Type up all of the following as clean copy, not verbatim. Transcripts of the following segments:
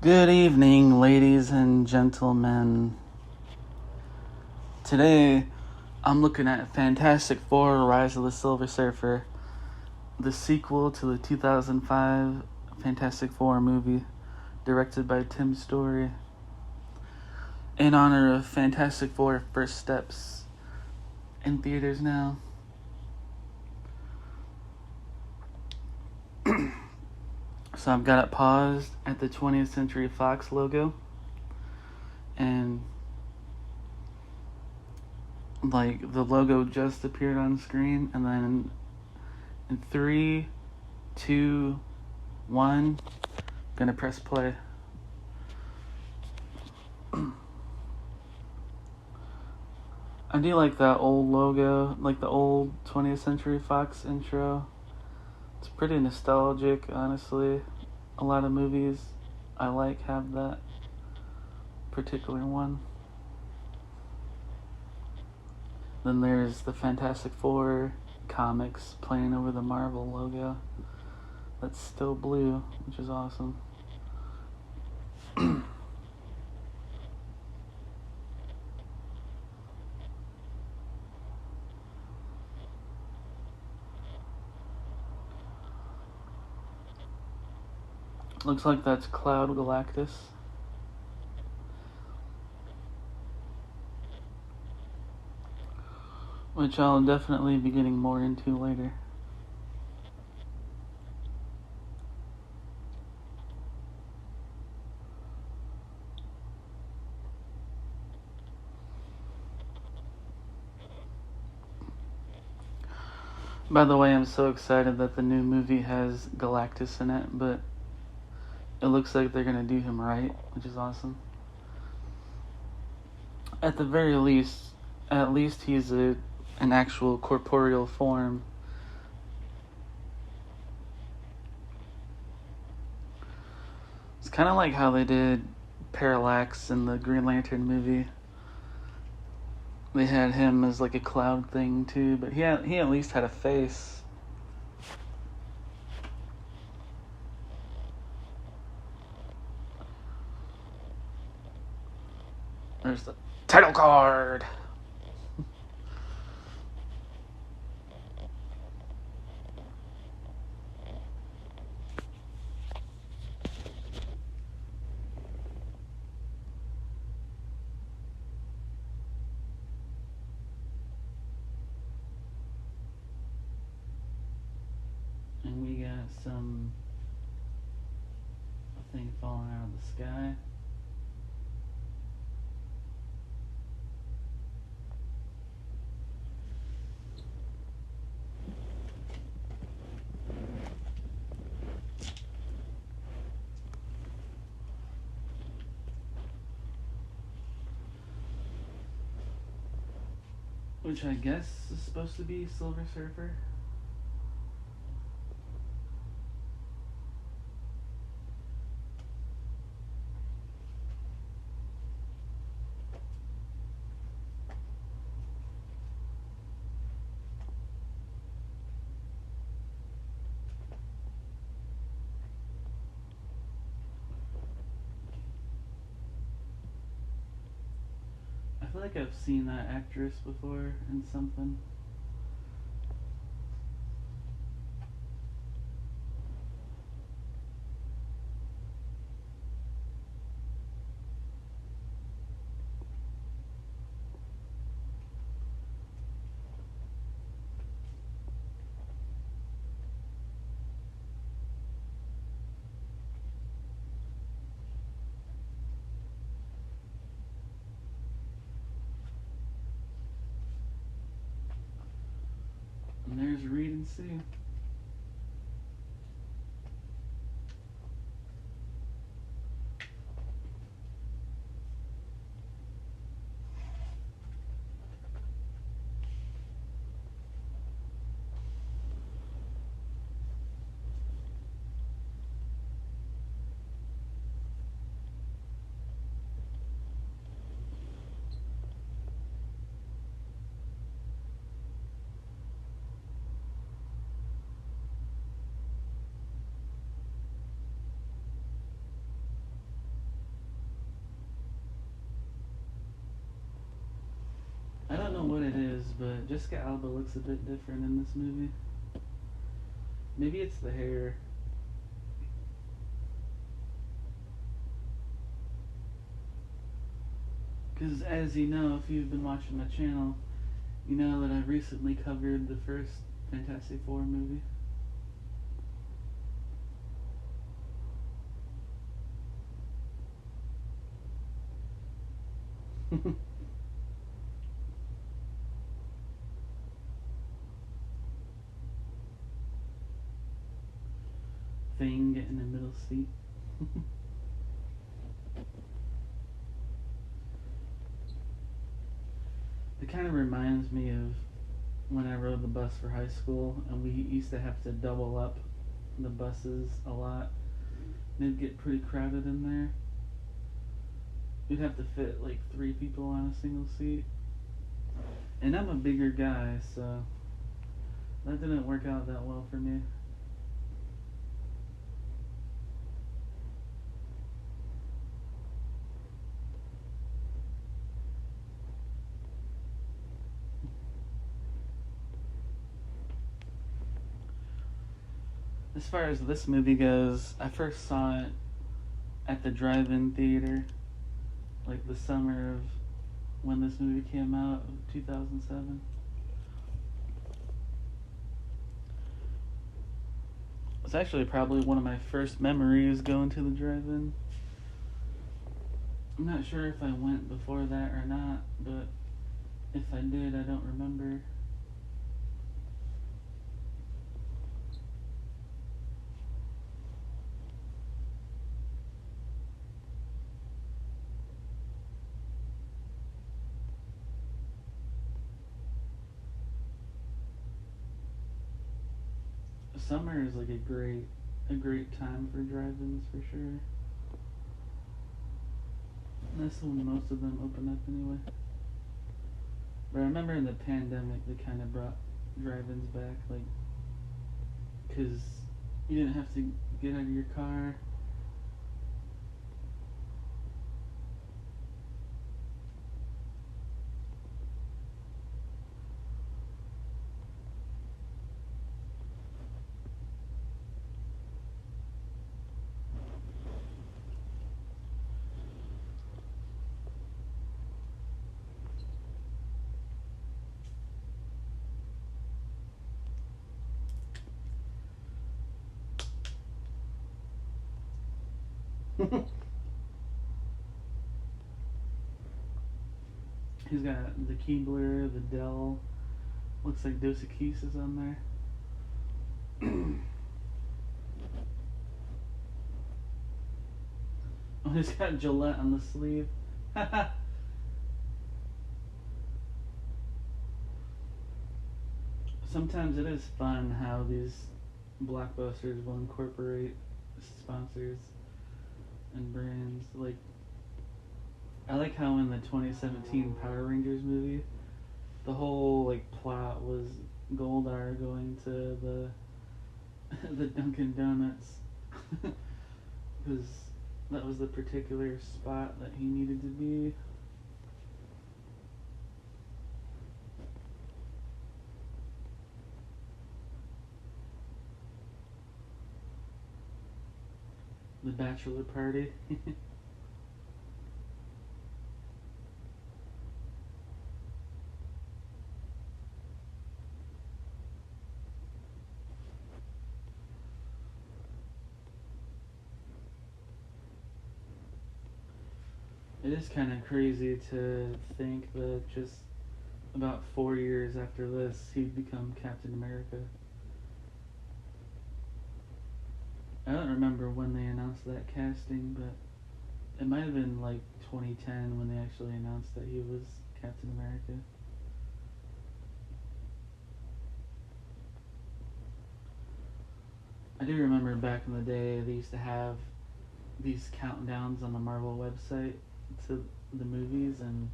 Good evening, ladies and gentlemen. Today, I'm looking at Fantastic Four: Rise of the Silver Surfer, the sequel to the 2005 Fantastic Four movie, directed by Tim Story. In honor of Fantastic Four: First Steps, in theaters now. So I've got it paused at the 20th Century Fox logo, and the logo just appeared on screen, and then in 3, 2, 1, gonna press play. I do like that old logo, like the old 20th Century Fox intro. It's pretty nostalgic, honestly. A lot of movies I like have that particular one. Then there's the Fantastic Four comics playing over the Marvel logo. That's still blue, which is awesome. Looks like that's Cloud Galactus. Which I'll definitely be getting more into later. By the way, I'm so excited that the new movie has Galactus in it, but it looks like they're gonna do him right, which is awesome. At the very least, at least he's an actual corporeal form. It's kind of like how they did Parallax in the Green Lantern movie. They had him as like a cloud thing too, but he at least had a face. There's the title card. And we got a thing falling out of the sky. Which I guess is supposed to be Silver Surfer. I feel like I've seen that actress before in something. And there's Reed and Sue. know what it is, but Jessica Alba looks a bit different in this movie. Maybe it's the hair. Because as you know, if you've been watching my channel, you know that I recently covered the first Fantastic Four movie. Thing getting a middle seat. It kind of reminds me of when I rode the bus for high school, and we used to have to double up the buses a lot. They'd get pretty crowded in there. You'd have to fit like 3 people on a single seat. And I'm a bigger guy, so that didn't work out that well for me. As far as this movie goes, I first saw it at the drive-in theater, like the summer of when this movie came out, 2007. It's actually probably one of my first memories going to the drive-in. I'm not sure if I went before that or not, but if I did, I don't remember. Summer is like a great time for drive-ins for sure. And that's when most of them open up anyway. But I remember in the pandemic they kind of brought drive-ins back, like, because you didn't have to get out of your car. He's got the Keebler, the Dell. Looks like Dos Equis is on there. Oh, he's got Gillette on the sleeve. Sometimes it is fun how these blockbusters will incorporate sponsors and brands. Like, I like how in the 2017 Power Rangers movie, the whole like plot was Goldar going to the Dunkin' Donuts because that was the particular spot that he needed to be. The bachelor party. It is kind of crazy to think that just about 4 years after this, he'd become Captain America. I don't remember when they announced that casting, but it might have been like 2010 when they actually announced that he was Captain America. I do remember back in the day they used to have these countdowns on the Marvel website to the movies, and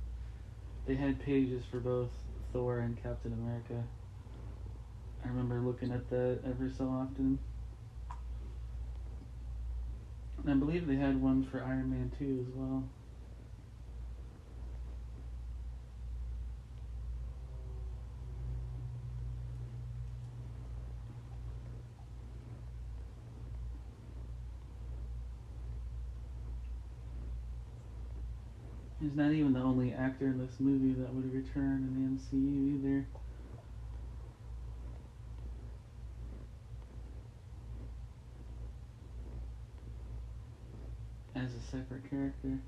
they had pages for both Thor and Captain America. I remember looking at that every so often. And I believe they had one for Iron Man 2 as well. He's not even the only actor in this movie that would return in the MCU either, as a separate character.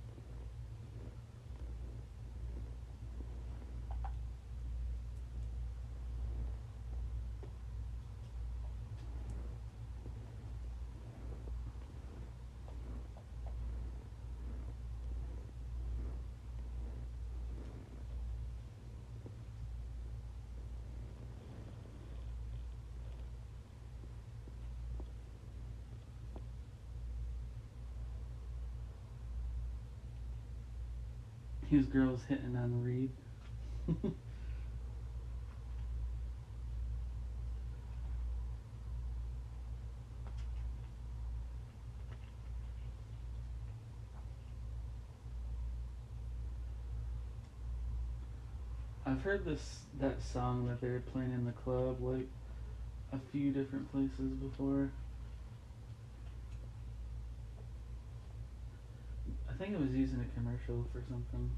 His girl's hitting on Reed. I've heard that song that they were playing in the club like a few different places before. I think it was used in a commercial for something.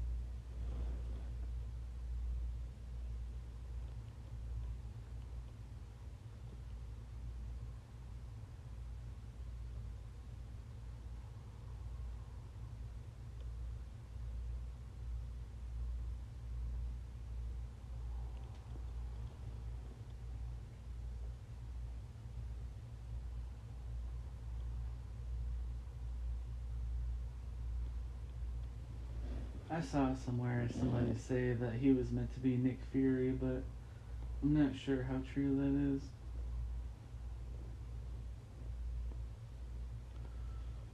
I saw somewhere somebody say that he was meant to be Nick Fury, but I'm not sure how true that is.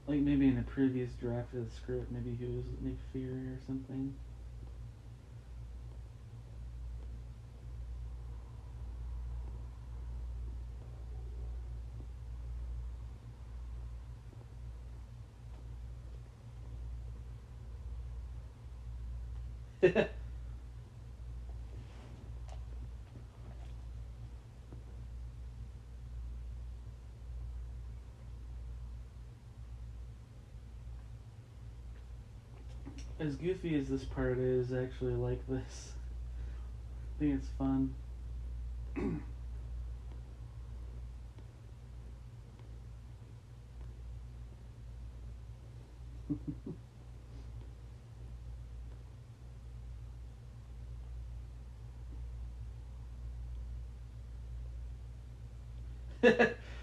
Like maybe in a previous draft of the script, maybe he was Nick Fury or something. As goofy as this part is, I actually like this. I think it's fun.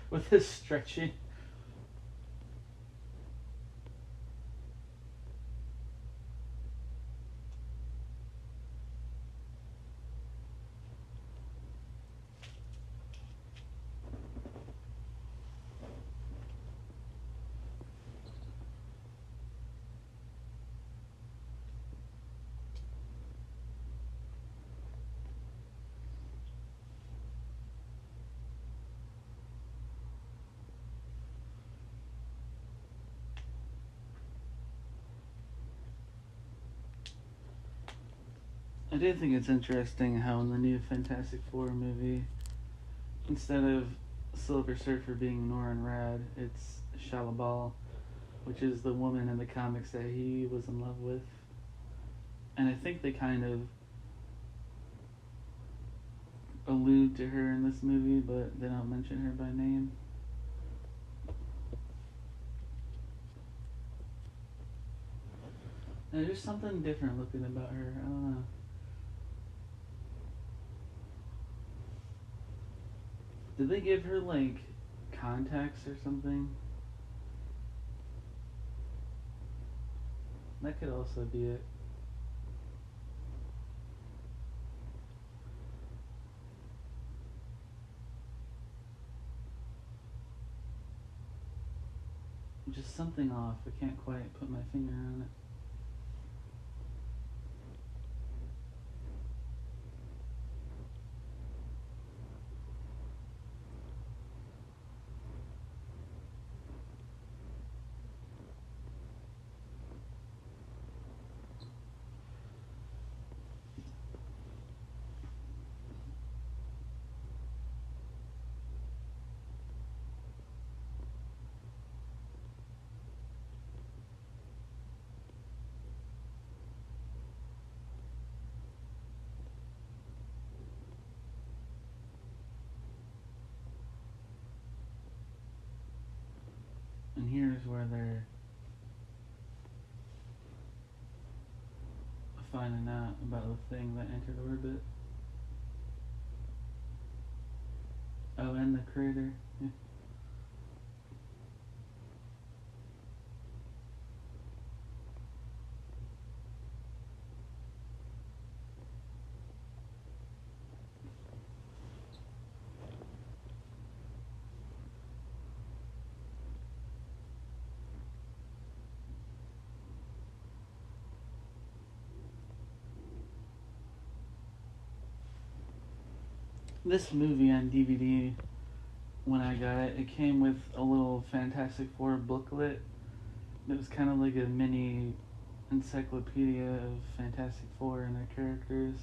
With his stretching. I did think it's interesting how in the new Fantastic Four movie, instead of Silver Surfer being Norrin Rad, it's Shalabal, which is the woman in the comics that he was in love with. And I think they kind of allude to her in this movie, but they don't mention her by name. And there's something different looking about her. I don't know. Did they give her like contacts or something? That could also be it. Just something off. I can't quite put my finger on it. And here's where they're finding out about the thing that entered orbit. Oh, and the crater. Yeah. This movie on DVD, when I got it, it came with a little Fantastic Four booklet. It was kind of like a mini encyclopedia of Fantastic Four and their characters.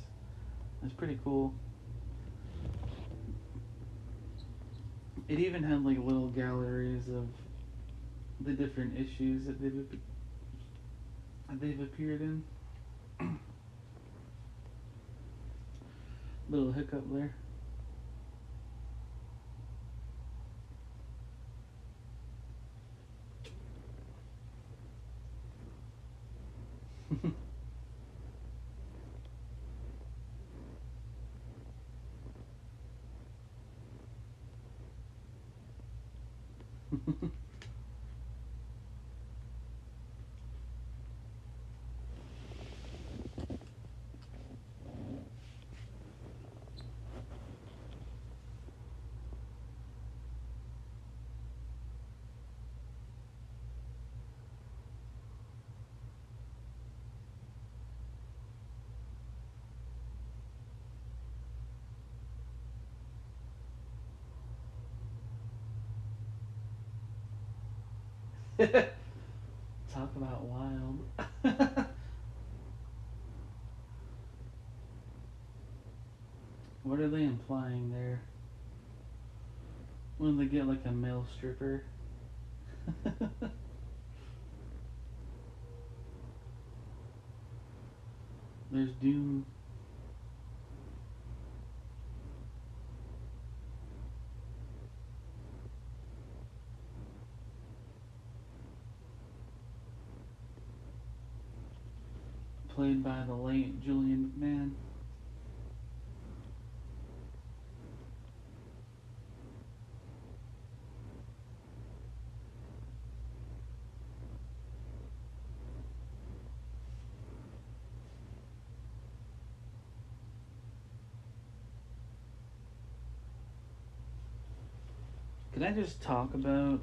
It's pretty cool. It even had like little galleries of the different issues that they've appeared in. Little hiccup there. Talk about wild. What are they implying there? When they get like a male stripper? There's Doom. Played by the late Julian McMahon. Can I just talk about,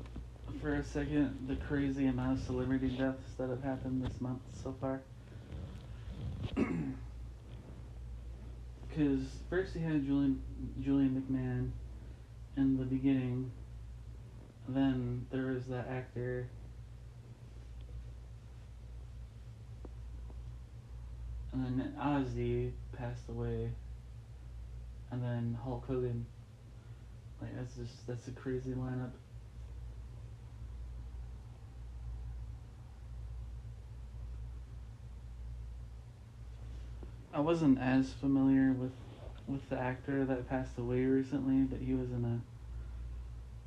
for a second, the crazy amount of celebrity deaths that have happened this month so far? Because first you had Julian McMahon in the beginning, then there was that actor, and then Ozzy passed away, and then Hulk Hogan. Like that's a crazy lineup. I wasn't as familiar with the actor that passed away recently, but he was in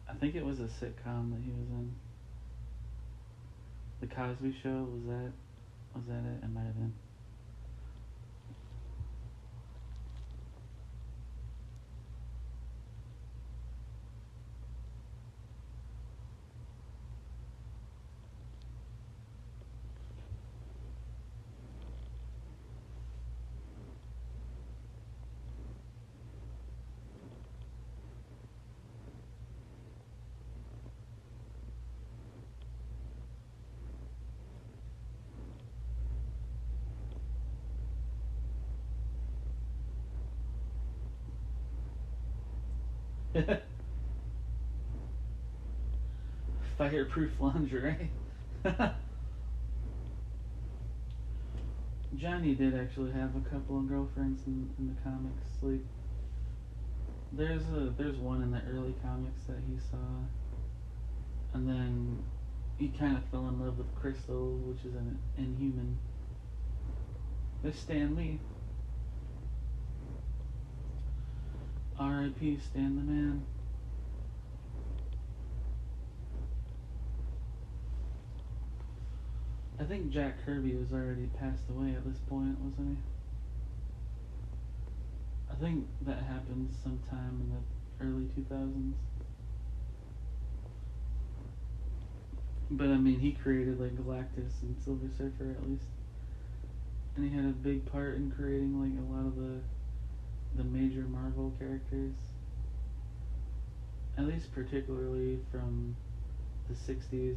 I think it was a sitcom that he was in. The Cosby Show, was that it? It might have been. Fireproof lingerie. Johnny did actually have a couple of girlfriends in the comics. Like there's one in the early comics that he saw, and then he kind of fell in love with Crystal, which is an Inhuman. There's Stan Lee. R.I.P. Stan the Man. I think Jack Kirby was already passed away at this point, wasn't he? I think that happened sometime in the early 2000s. But I mean, he created like Galactus and Silver Surfer at least, and he had a big part in creating like a lot of the major Marvel characters. At least particularly from the 60s.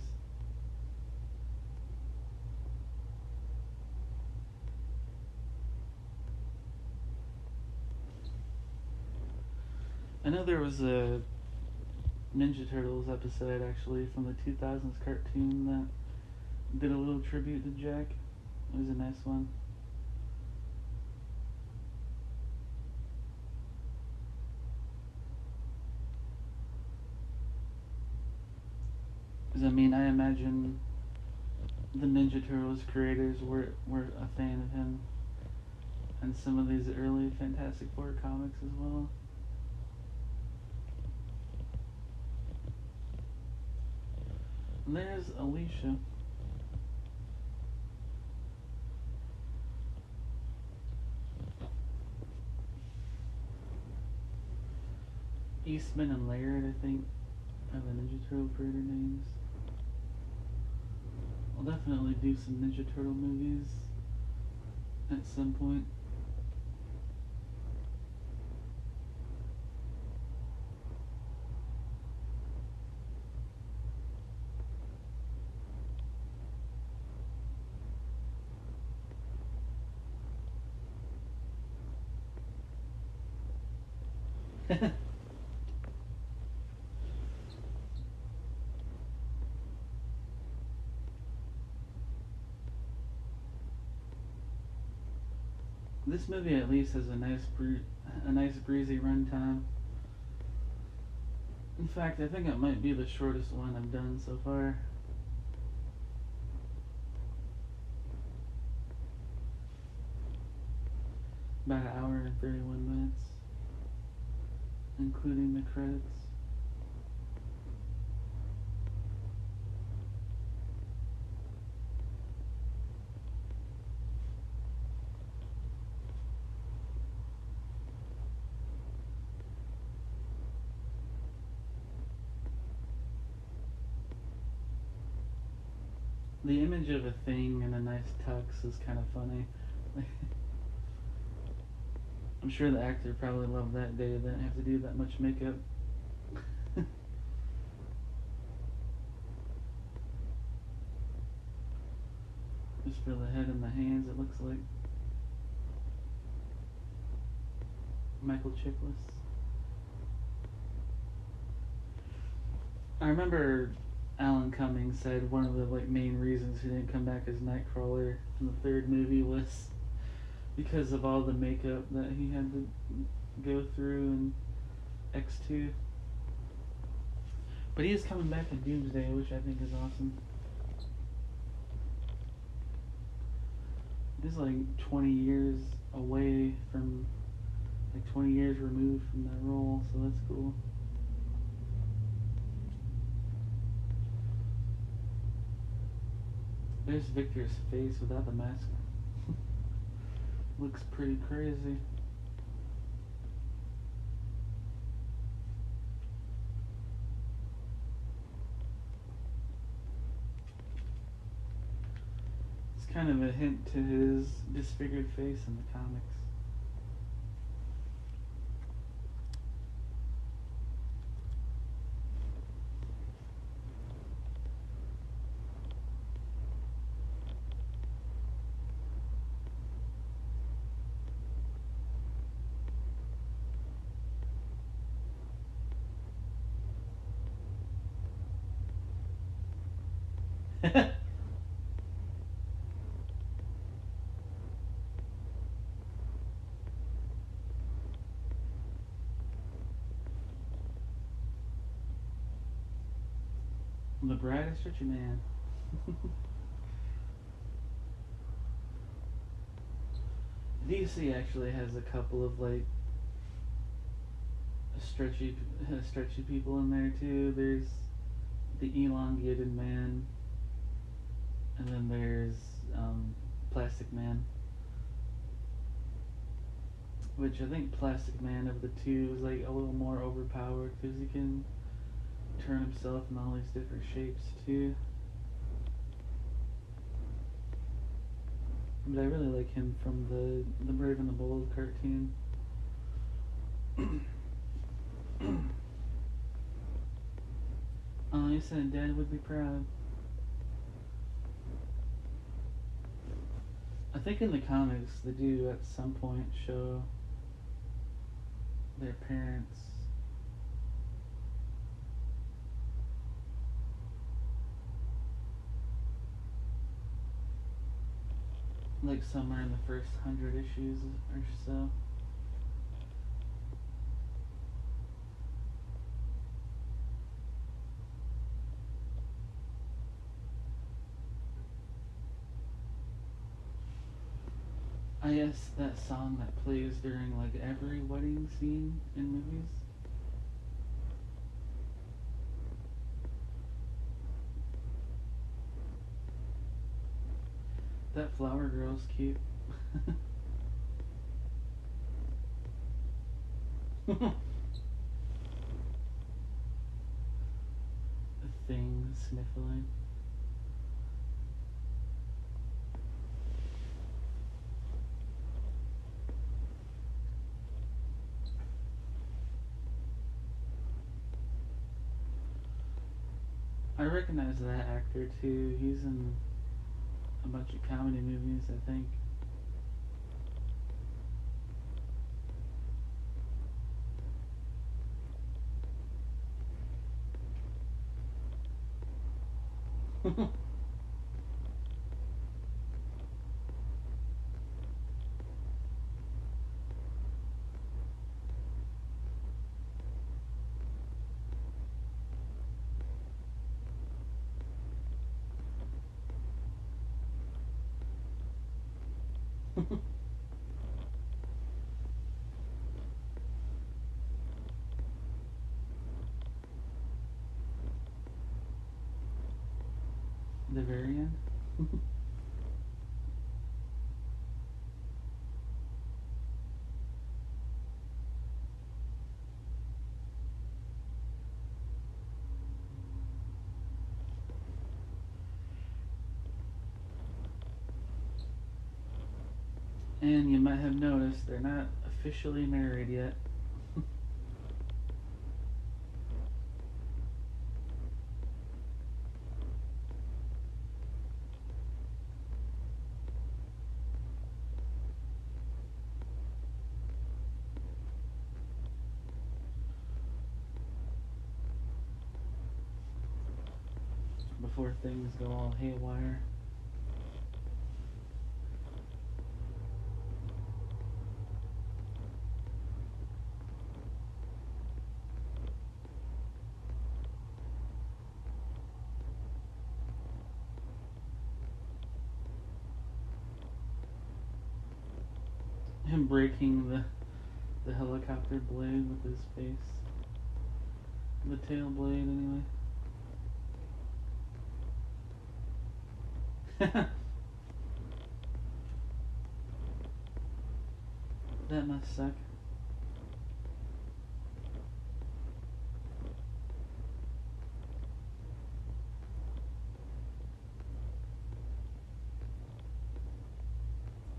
I know there was a Ninja Turtles episode actually from the 2000s cartoon that did a little tribute to Jack. It was a nice one. Because I mean, I imagine the Ninja Turtles creators were a fan of him and some of these early Fantastic Four comics as well. And there's Alicia. Eastman and Laird, I think, are the Ninja Turtle creator names. I'll definitely do some Ninja Turtle movies at some point. This movie at least has a nice breezy runtime. In fact, I think it might be the shortest one I've done so far. About an hour and 31 minutes, including the credits. The image of a thing in a nice tux is kind of funny. I'm sure the actor probably loved that day. They didn't have to do that much makeup. Just for the head and the hands, it looks like. Michael Chiklis. I remember Alan Cummings said one of the like main reasons he didn't come back as Nightcrawler in the third movie was because of all the makeup that he had to go through in X2. But he is coming back in Doomsday, which I think is awesome. He's like 20 years away from, like 20 years removed from that role, so that's cool. There's Victor's face without the mask. Looks pretty crazy. It's kind of a hint to his disfigured face in the comics. The brightest Richard Man. DC actually has a couple of like stretchy people in there too. There's the elongated man, And then there's Plastic Man, which I think Plastic Man of the two is like a little more overpowered because he can turn himself in all these different shapes too. But I really like him from the Brave and the Bold cartoon. Oh, he said Dad would be proud. I think in the comics they do at some point show their parents. Like somewhere in the first 100 issues or so. I guess that song that plays during like every wedding scene in movies. That flower girl's cute. The thing sniffling. I recognize that actor too. He's in a bunch of comedy movies, I think. The very end. And you might have noticed they're not officially married yet. Before things go all haywire. Him breaking the helicopter blade with his face. The tail blade, anyway. That must suck.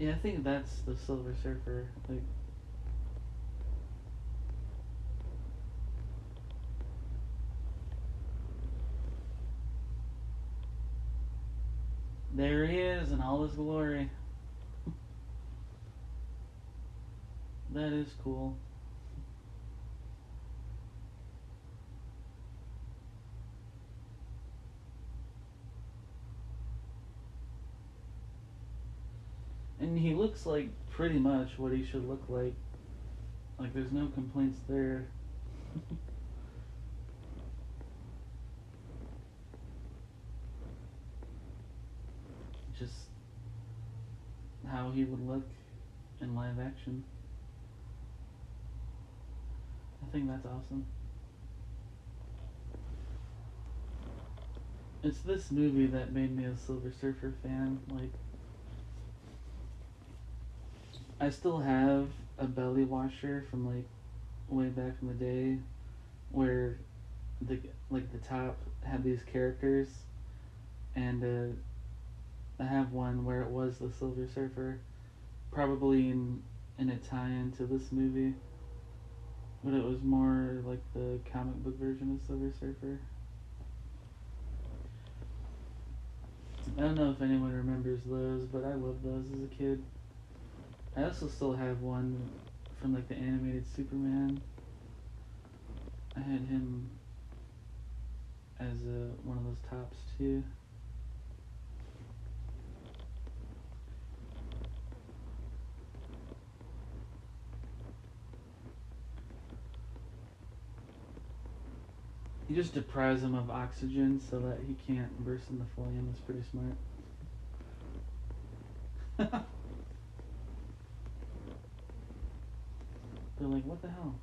Yeah, I think that's the Silver Surfer. Like, there he is in all his glory. That is cool. And he looks like pretty much what he should look like. Like, there's no complaints there. Just how he would look in live action. I think that's awesome. It's this movie that made me a Silver Surfer fan. Like, I still have a belly washer from like way back in the day, where the like the top had these characters, and I have one where it was the Silver Surfer, probably in a tie-in to this movie, but it was more like the comic book version of Silver Surfer. I don't know if anyone remembers those, but I loved those as a kid. I also still have one from like the animated Superman. I had him as one of those tops too. You just deprives him of oxygen so that he can't burst into flame. That's pretty smart. They're like, what the hell?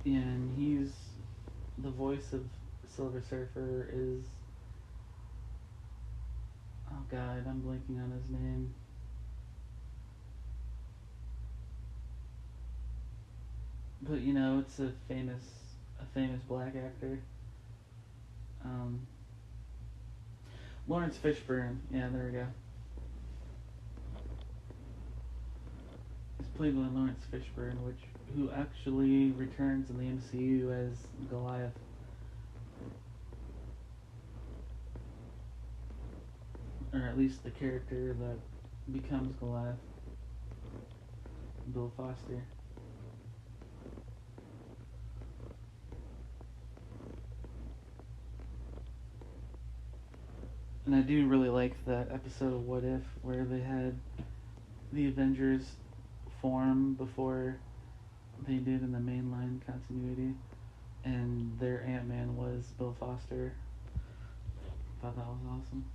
Yeah, and he's the voice of Silver Surfer is, oh god, I'm blanking on his name. But you know, it's a famous black actor. Um, Lawrence Fishburne. Yeah, there we go. He's played by Lawrence Fishburne, who actually returns in the MCU as Goliath. Or at least the character that becomes Goliath, Bill Foster. And I do really like that episode of What If where they had the Avengers form before they did in the mainline continuity, and their Ant-Man was Bill Foster. Thought that was awesome.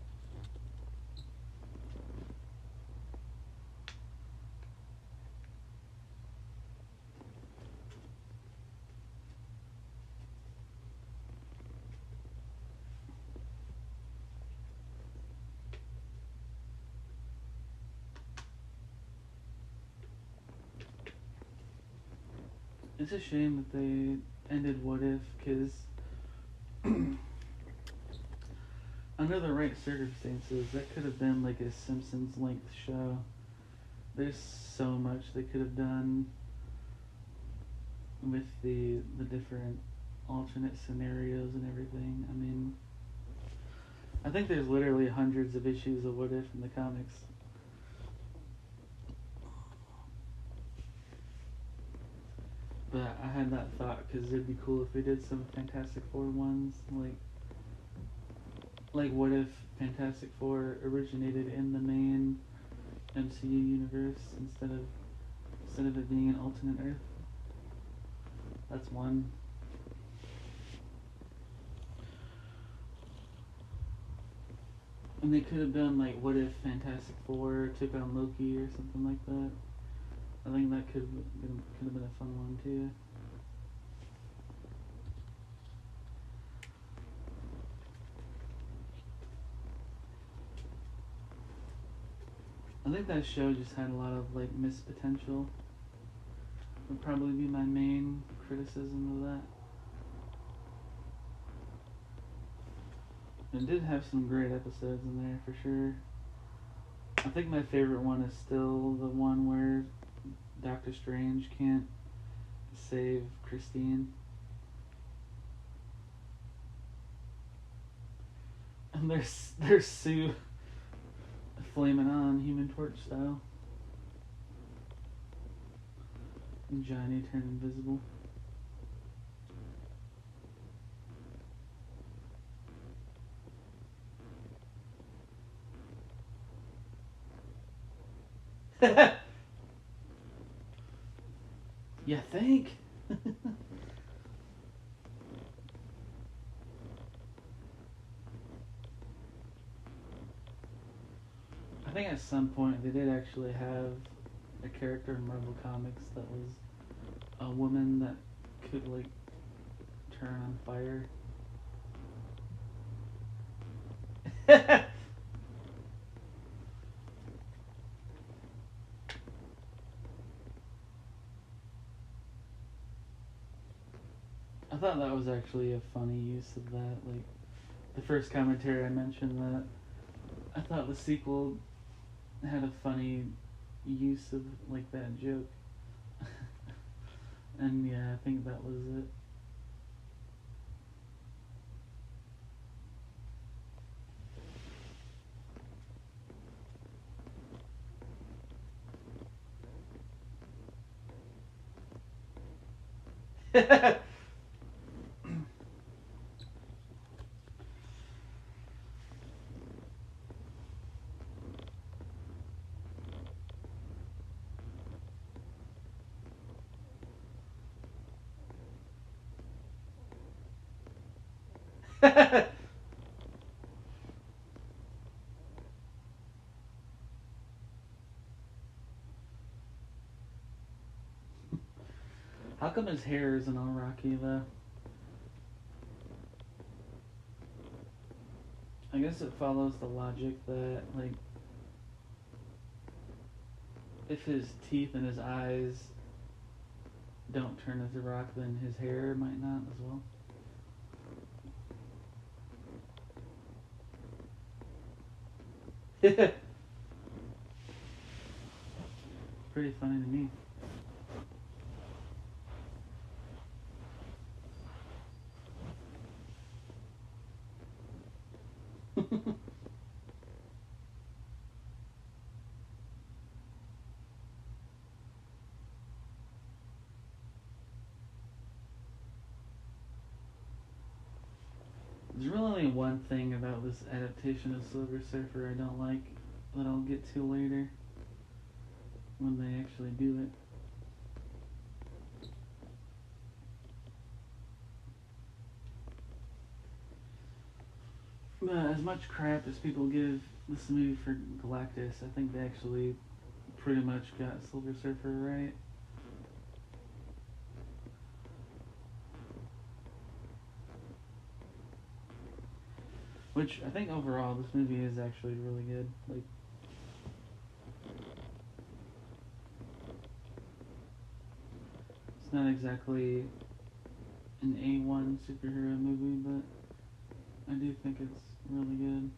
It's a shame that they ended What If, because under the right circumstances, that could have been like a Simpsons length show. There's so much they could have done with the different alternate scenarios and everything. I mean, I think there's literally hundreds of issues of What If in the comics. But I had that thought because it'd be cool if they did some Fantastic Four ones, like what if Fantastic Four originated in the main MCU universe instead of it being an alternate Earth. That's one. And they could have done like what if Fantastic Four took on Loki or something like that. I think that could have been a fun one too. I think that show just had a lot of like missed potential. Would probably be my main criticism of that. It did have some great episodes in there for sure. I think my favorite one is still the one where Doctor Strange can't save Christine. And there's Sue flaming on Human Torch style. And Johnny turned invisible. You think? I think at some point they did actually have a character in Marvel Comics that was a woman that could like turn on fire. I thought that was actually a funny use of that. Like the first commentary I mentioned that I thought the sequel had a funny use of like that joke. And yeah, I think that was it. How come his hair isn't all rocky though? I guess it follows the logic that like if his teeth and his eyes don't turn into rock, then his hair might not as well. Pretty funny to me. There's really only one thing about this adaptation of Silver Surfer I don't like that I'll get to later when they actually do it. But as much crap as people give this movie for Galactus, I think they actually pretty much got Silver Surfer right. Which I think overall this movie is actually really good. Like it's not exactly an A1 superhero movie, but I do think it's really good.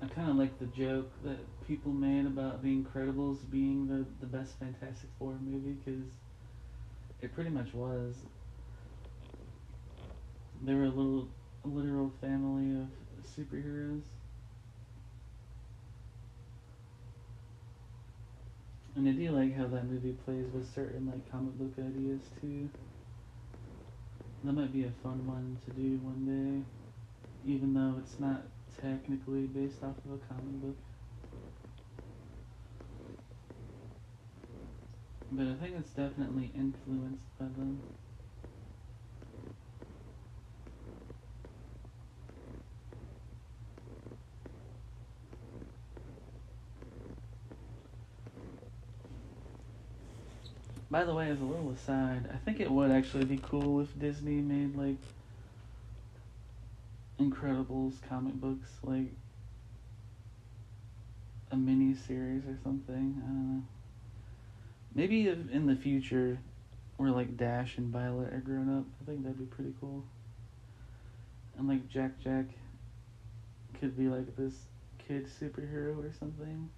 I kind of like the joke that people made about The Incredibles being the best Fantastic Four movie because it pretty much was. They were a literal family of superheroes. And I do like how that movie plays with certain like comic book ideas too. That might be a fun one to do one day, even though it's not technically based off of a comic book. But I think it's definitely influenced by them. By the way, as a little aside, I think it would actually be cool if Disney made like Incredibles comic books, like a mini series or something. I don't know. Maybe if in the future, where like Dash and Violet are grown up, I think that'd be pretty cool. And like Jack could be like this kid superhero or something.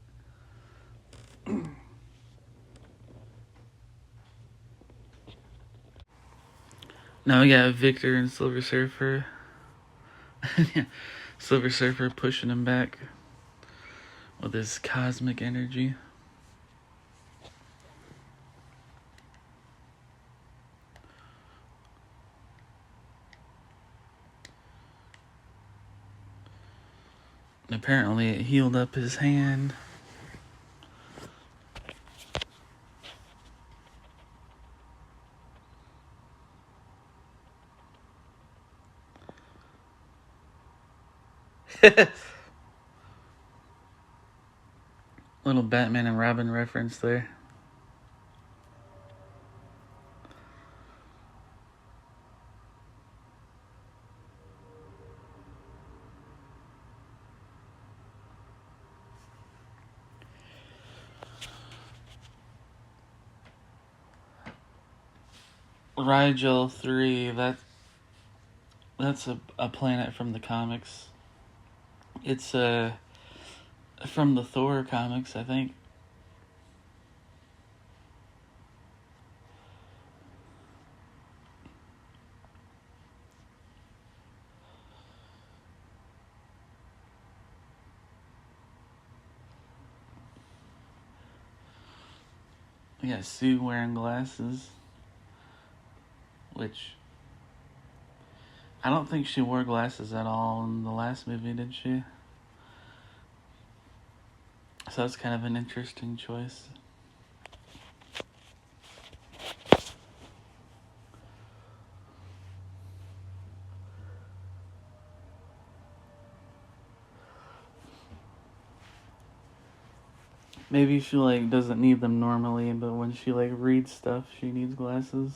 Now we got Victor and Silver Surfer. Yeah, Silver Surfer pushing him back with his cosmic energy. Apparently it healed up his hand. Little Batman and Robin reference there. Rigel 3, that's a planet from the comics. It's from the Thor comics, I think. We got Sue wearing glasses, which I don't think she wore glasses at all in the last movie, did she? So that's kind of an interesting choice. Maybe she doesn't need them normally, but when she reads stuff, she needs glasses.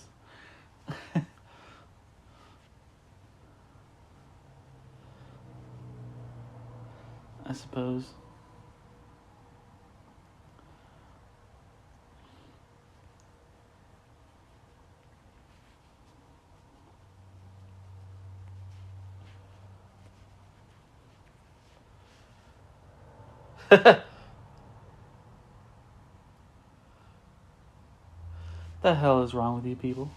I suppose. The hell is wrong with you people?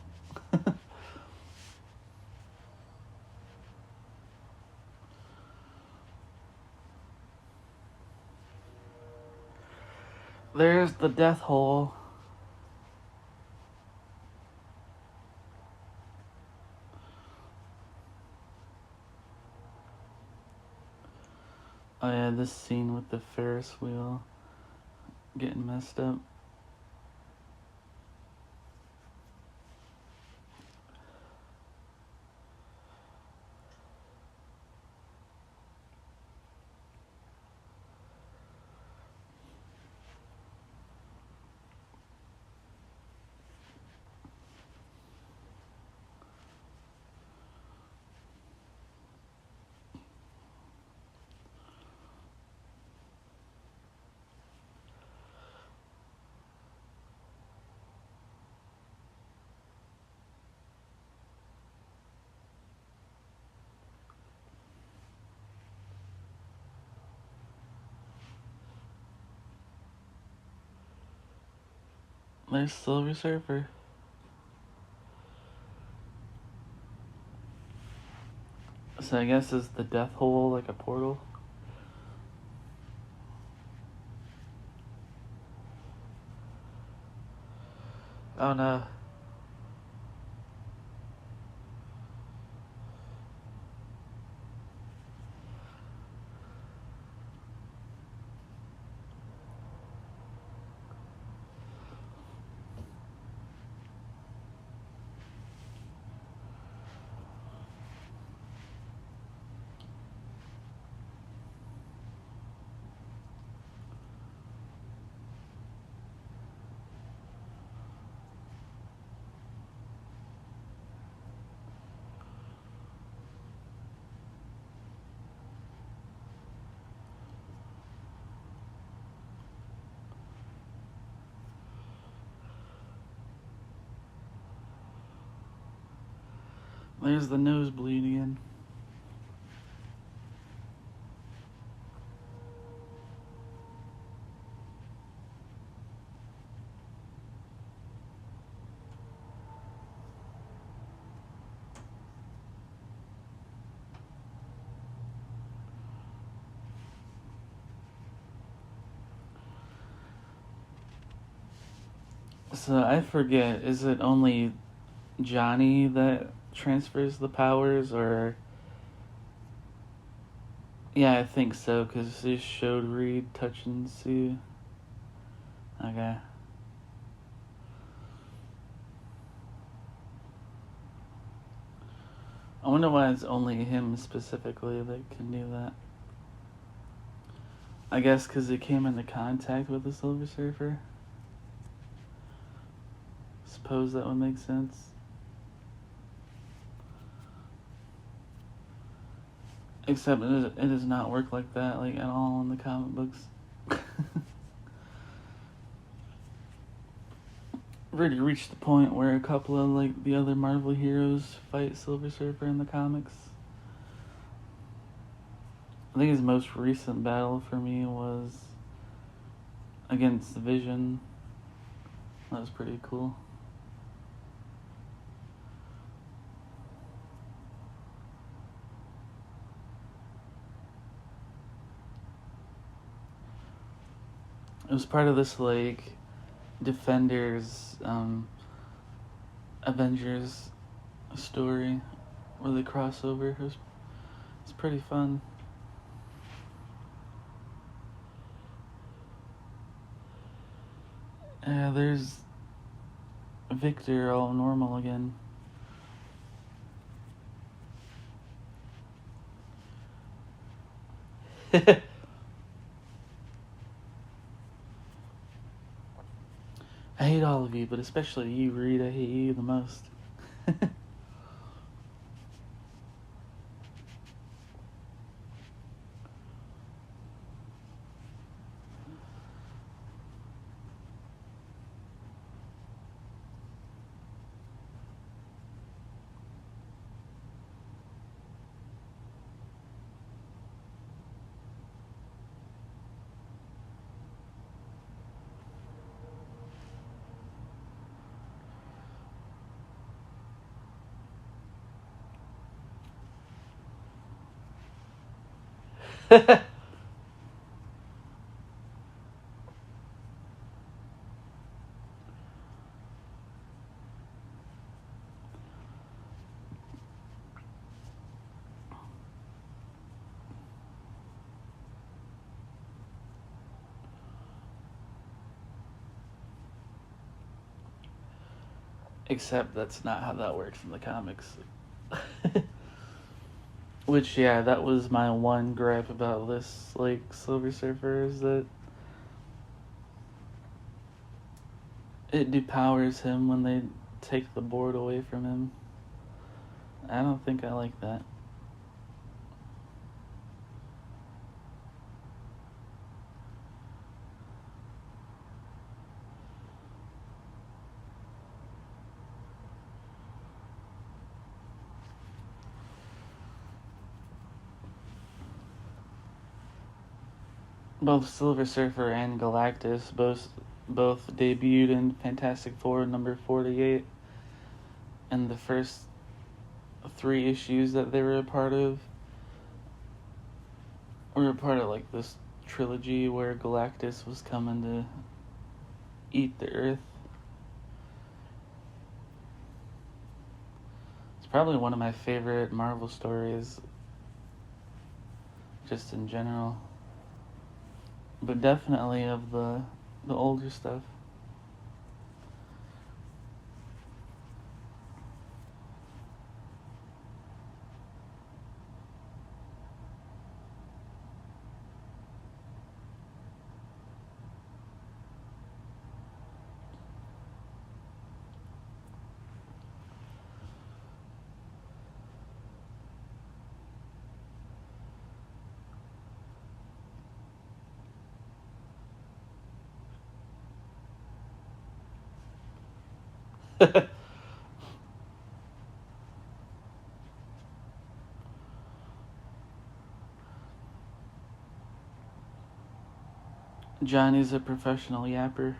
There's the death hole. Oh yeah, this scene with the Ferris wheel getting messed up. There's Silver Surfer. So I guess is the death hole like a portal? Oh no. There's the nosebleed again. So I forget, is it only Johnny that transfers the powers, or Yeah, I think so, because they showed Reed touching Sue. Okay. I wonder why it's only him specifically that can do that. I guess because he came into contact with the Silver Surfer. Suppose that would make sense. Except it does not work like that, like, at all in the comic books. Already reached the point where a couple of, like, the other Marvel heroes fight Silver Surfer in the comics. I think his most recent battle for me was against Vision. That was pretty cool. It was part of this, like, Defenders, Avengers story where they cross over. It's pretty fun. Yeah, there's Victor all normal again. I hate all of you, but especially you, Reed. I hate you the most. Except that's not how that works in the comics. Which, yeah, that was my one gripe about this, like, Silver Surfer, is that it depowers him when they take the board away from him. I don't think I like that. Both Silver Surfer and Galactus both debuted in Fantastic Four number 48, and the first 3 issues that they were a part of were a part of, like, this trilogy where Galactus was coming to eat the Earth. It's probably one of my favorite Marvel stories, just in general. But definitely of the older stuff. Johnny's a professional yapper.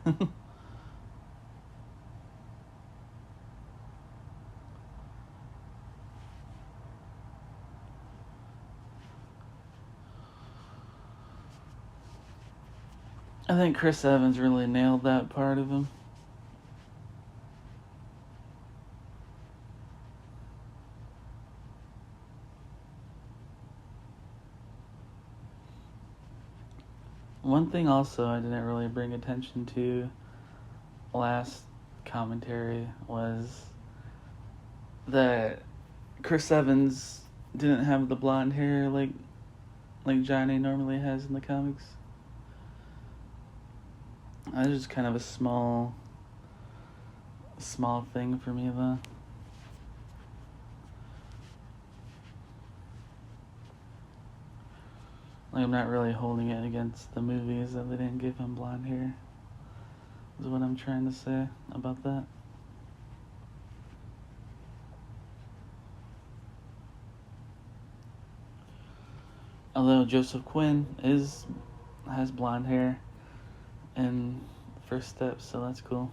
I think Chris Evans really nailed that part of him. One thing also I didn't really bring attention to last commentary was that Chris Evans didn't have the blonde hair like Johnny normally has in the comics. That was just kind of a small thing for me though. Like, I'm not really holding it against the movies that they didn't give him blonde hair, is what I'm trying to say about that. Although Joseph Quinn has blonde hair in First Step, so that's cool.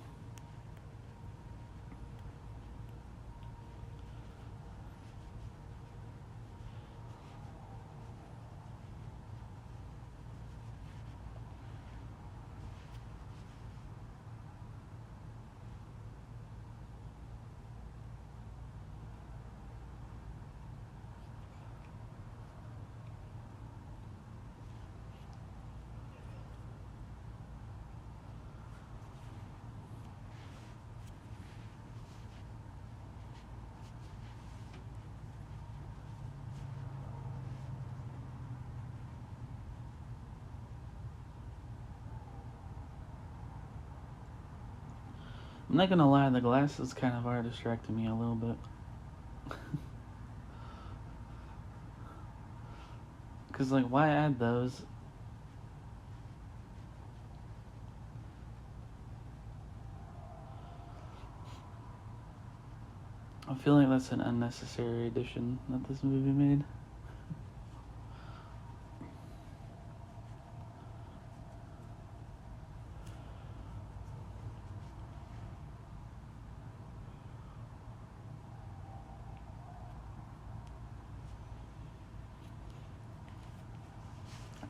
I'm not gonna lie, the glasses kind of are distracting me a little bit. Cause like, why add those? I feel like that's an unnecessary addition that this movie made.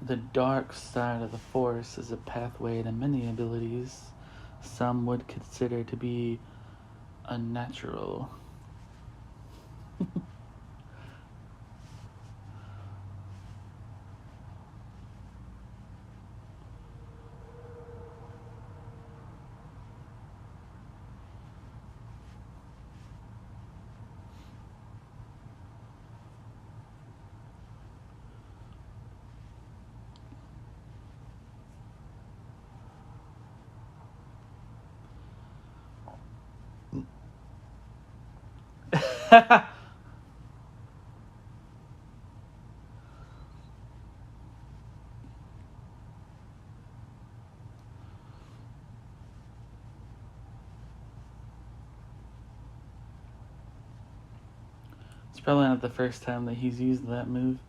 The dark side of the Force is a pathway to many abilities some would consider to be unnatural. It's probably not the first time that he's used that move.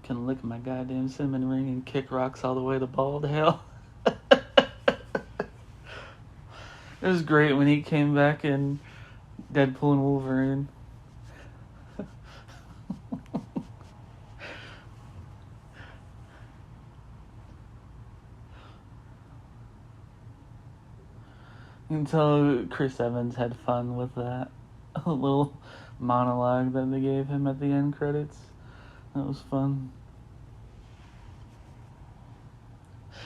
Can lick my goddamn cinnamon ring and kick rocks all the way to bald hell. It was great when he came back in Deadpool and Wolverine. You can tell Chris Evans had fun with that little monologue that they gave him at the end credits. That was fun.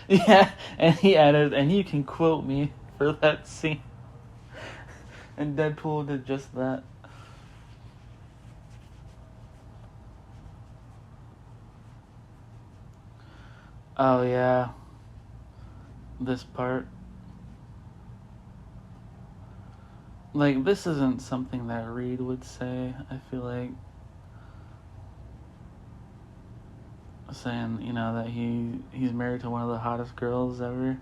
Yeah, and he added, and you can quote me for that scene. And Deadpool did just that. Oh, yeah. This part. Like, this isn't something that Reed would say, I feel like. Saying, you know, that he's married to one of the hottest girls ever.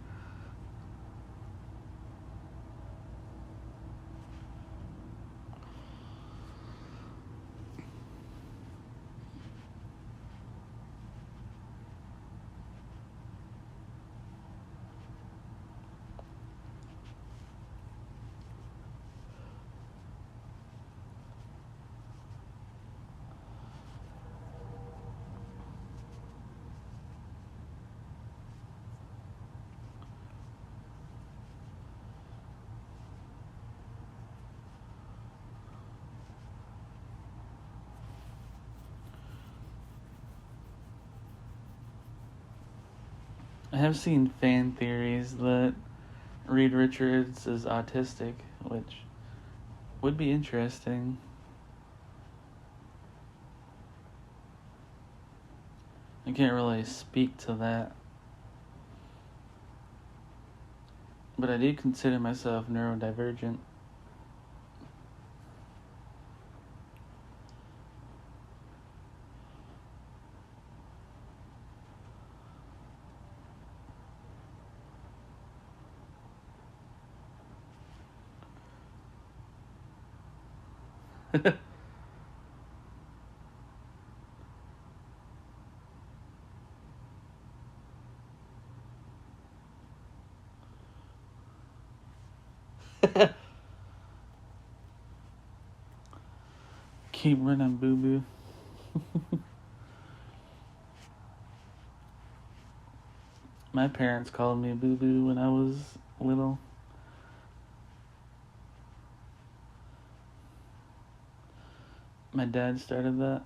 I have seen fan theories that Reed Richards is autistic, which would be interesting. I can't really speak to that. But I do consider myself neurodivergent. Keep running, boo boo. My parents called me boo boo when I was little. My dad started that.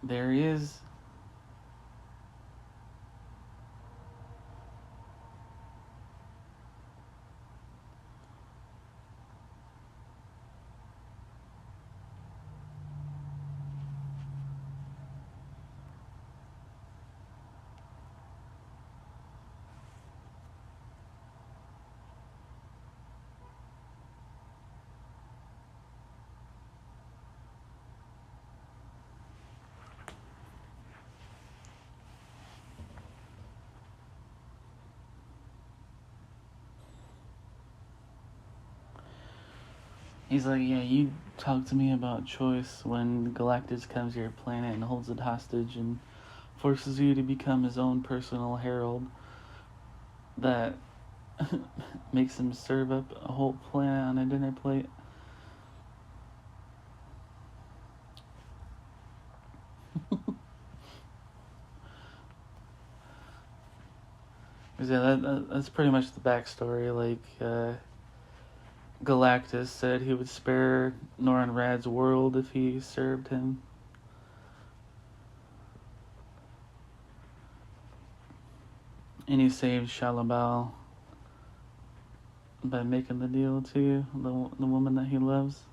There he is. He's like, yeah, you talk to me about choice when Galactus comes to your planet and holds it hostage and forces you to become his own personal herald that makes him serve up a whole planet on a dinner plate. Yeah, that's pretty much the backstory. Like, Galactus said he would spare Norin Rad's world if he served him. And he saved Shalabal by making the deal too, the woman that he loves.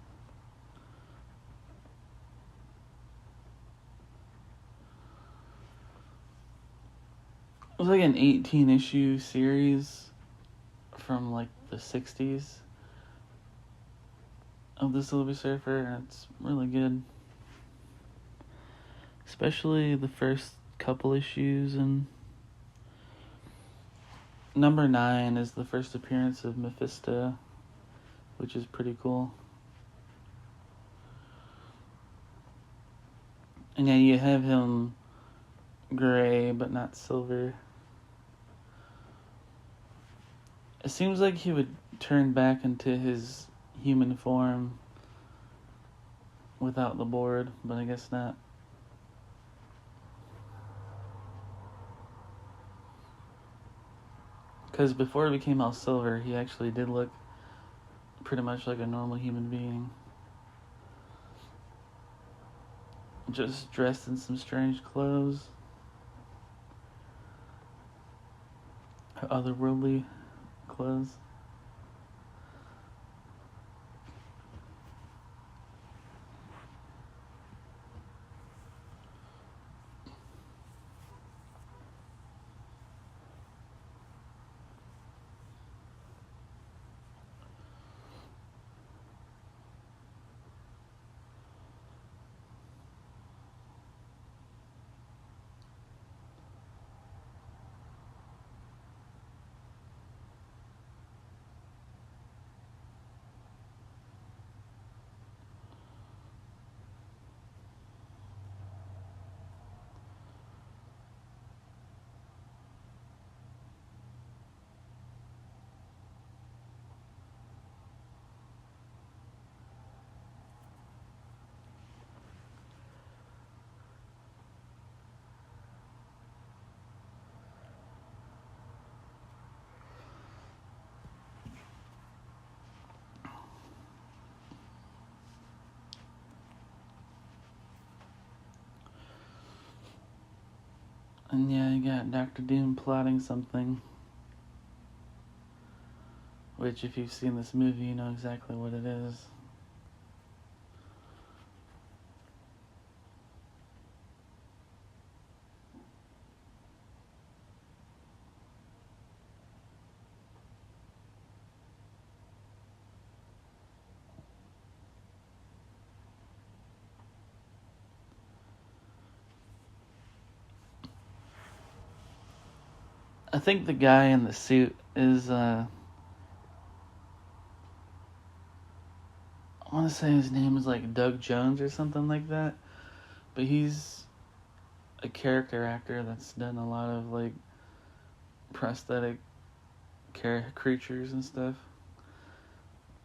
It was like an 18-issue series from like the 60s of the Silver Surfer, and it's really good. Especially the first couple issues, and number 9 is the first appearance of Mephisto, which is pretty cool. And yeah, you have him gray but not silver. It seems like he would turn back into his human form without the board, but I guess not. Because before he became all silver, he actually did look pretty much like a normal human being. Just dressed in some strange clothes. Otherworldly clothes. And yeah, you got Doctor Doom plotting something. Which, if you've seen this movie, you know exactly what it is. I think the guy in the suit is, I want to say his name is like Doug Jones or something like that. But he's a character actor that's done a lot of like prosthetic creatures and stuff.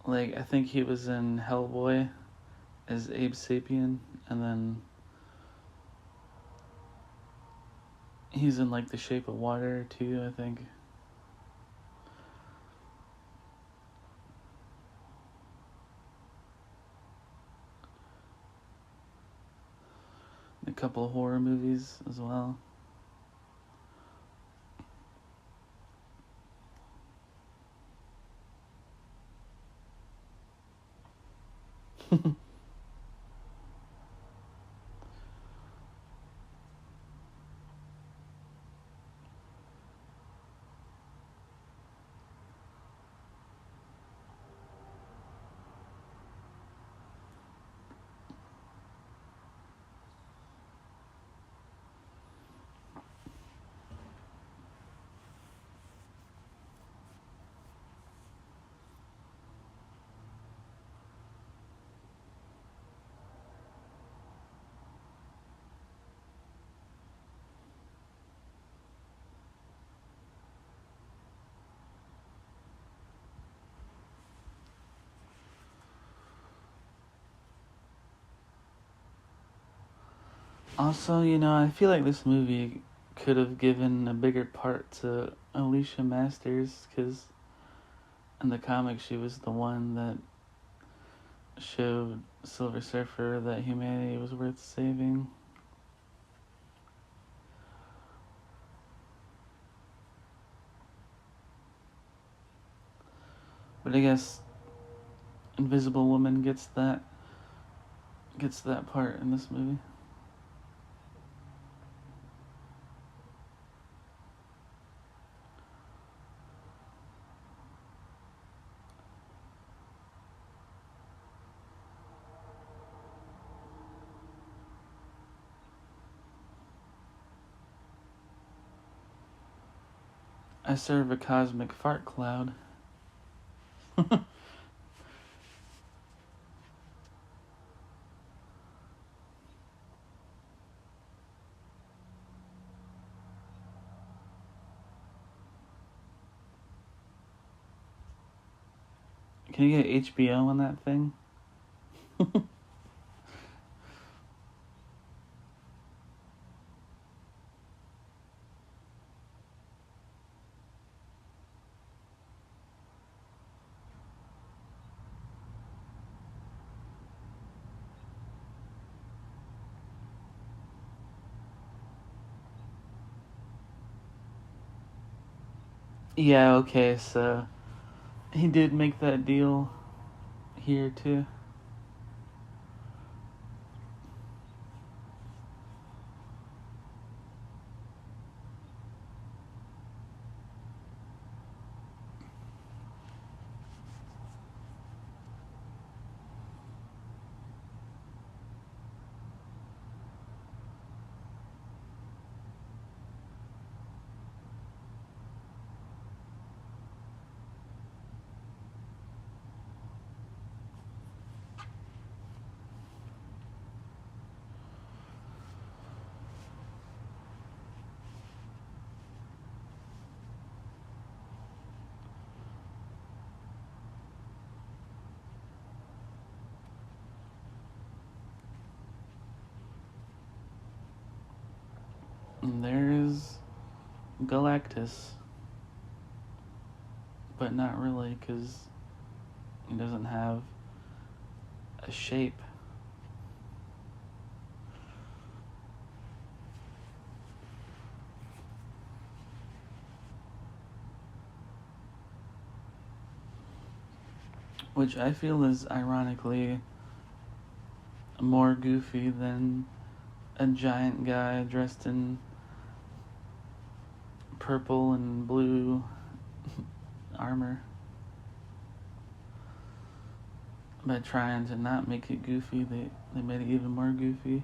Like, I think he was in Hellboy as Abe Sapien, and then he's in like The Shape of Water too, I think. A couple of horror movies as well. Also, you know, I feel like this movie could have given a bigger part to Alicia Masters, because in the comics she was the one that showed Silver Surfer that humanity was worth saving. But I guess Invisible Woman gets that part in this movie. I serve a cosmic fart cloud. Can you get HBO on that thing? Yeah, okay, so he did make that deal here too. And there's Galactus. But not really, because he doesn't have a shape. which I feel is ironically more goofy than a giant guy dressed in purple and blue armor. By trying to not make it goofy, they made it even more goofy.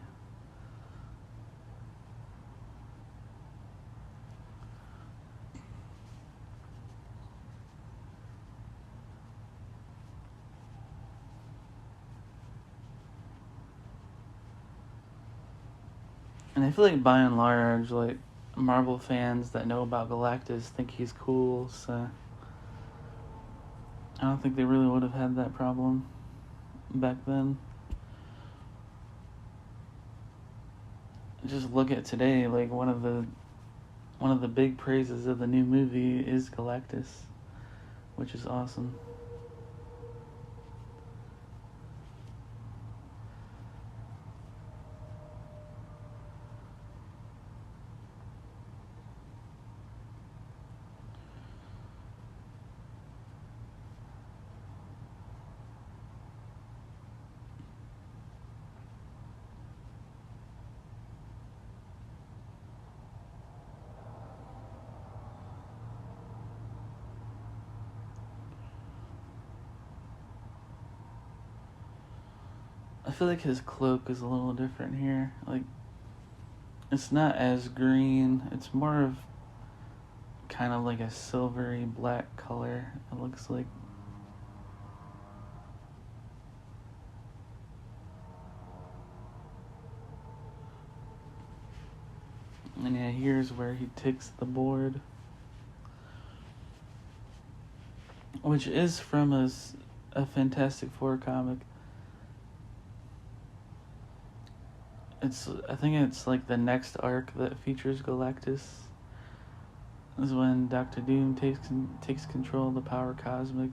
And I feel like by and large, like, Marvel fans that know about Galactus think he's cool, so I don't think they really would have had that problem back then. Just look at today, like one of the big praises of the new movie is Galactus, which is awesome. I feel like his cloak is a little different here. Like, it's not as green. It's more of kind of like a silvery black color, it looks like. And yeah, here's where he takes the board, which is from a Fantastic Four comic. I think it's like the next arc that features Galactus is when Doctor Doom takes control of the power cosmic,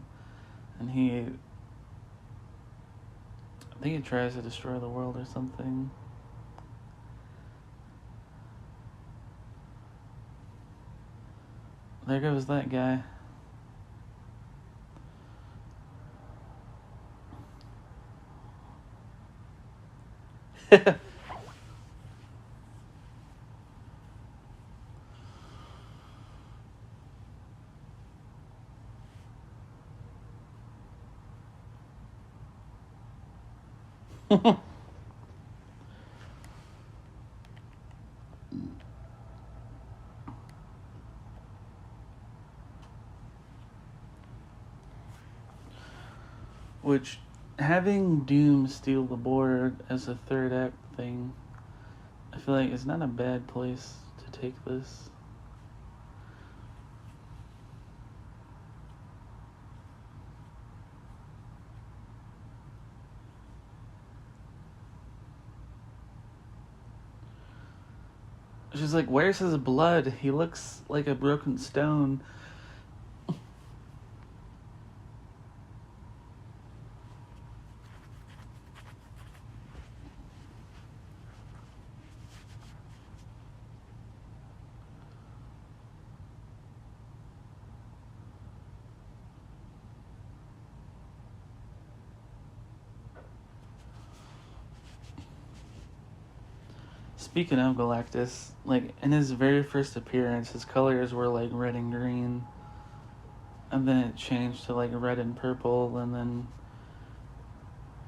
and I think he tries to destroy the world or something. There goes that guy. Which, having Doom steal the board as a third act thing, I feel like it's not a bad place to take this. She's like, where's his blood? He looks like a broken stone. Speaking of Galactus, like, in his very first appearance, his colors were like red and green, and then it changed to like red and purple, and then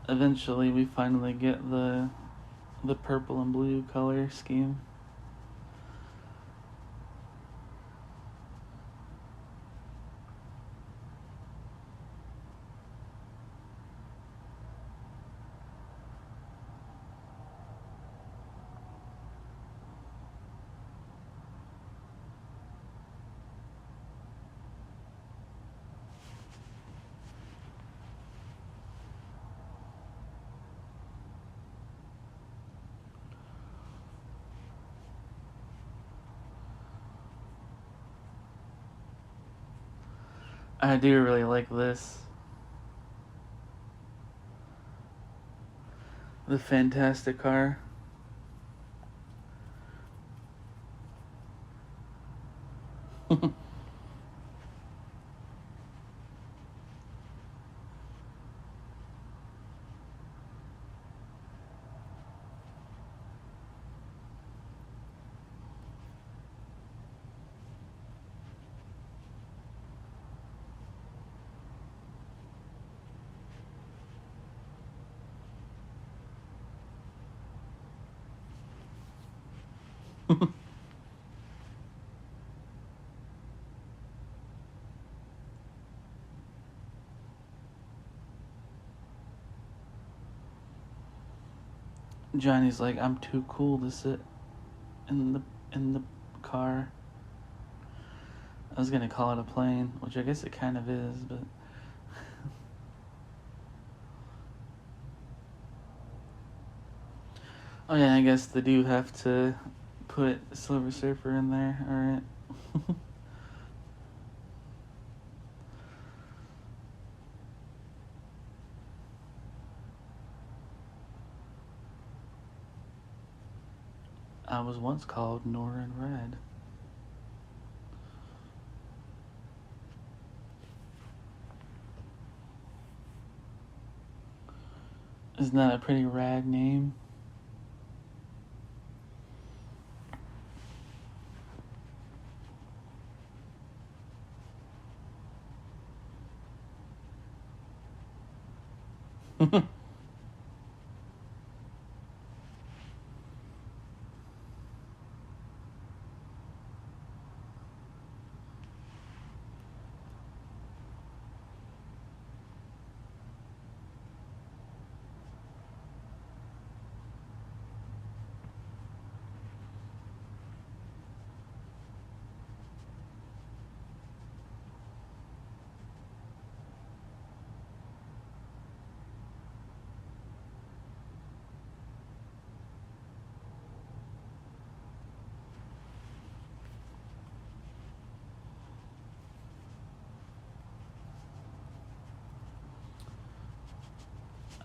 eventually we finally get the purple and blue color scheme. I do really like this. The Fantastic Car. Johnny's like, I'm too cool to sit in the car. I was gonna call it a plane, which I guess it kind of is, but oh yeah, I guess they do have to put Silver Surfer in there. All right. I was once called Norrin Red. Isn't that a pretty rad name?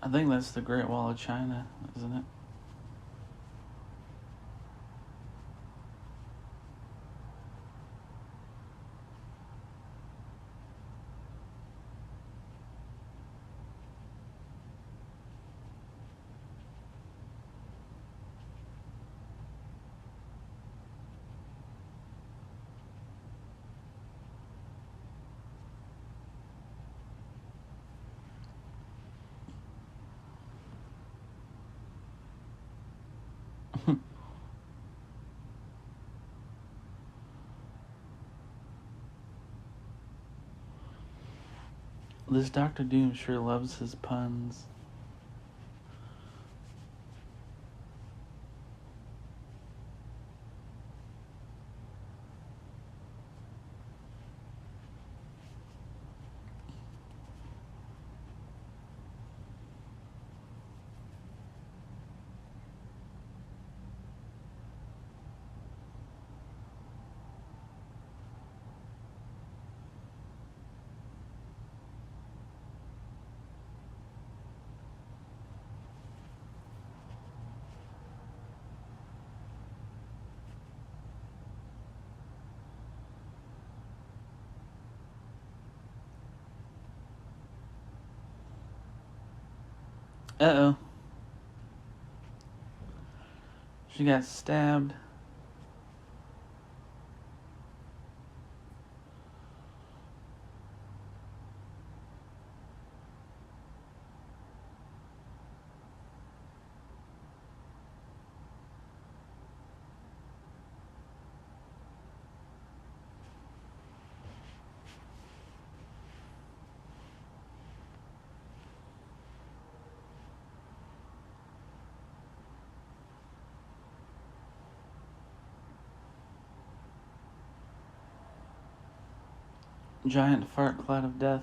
I think that's the Great Wall of China, isn't it? This Doctor Doom sure loves his puns. Uh-oh. She got stabbed. Giant fart cloud of death.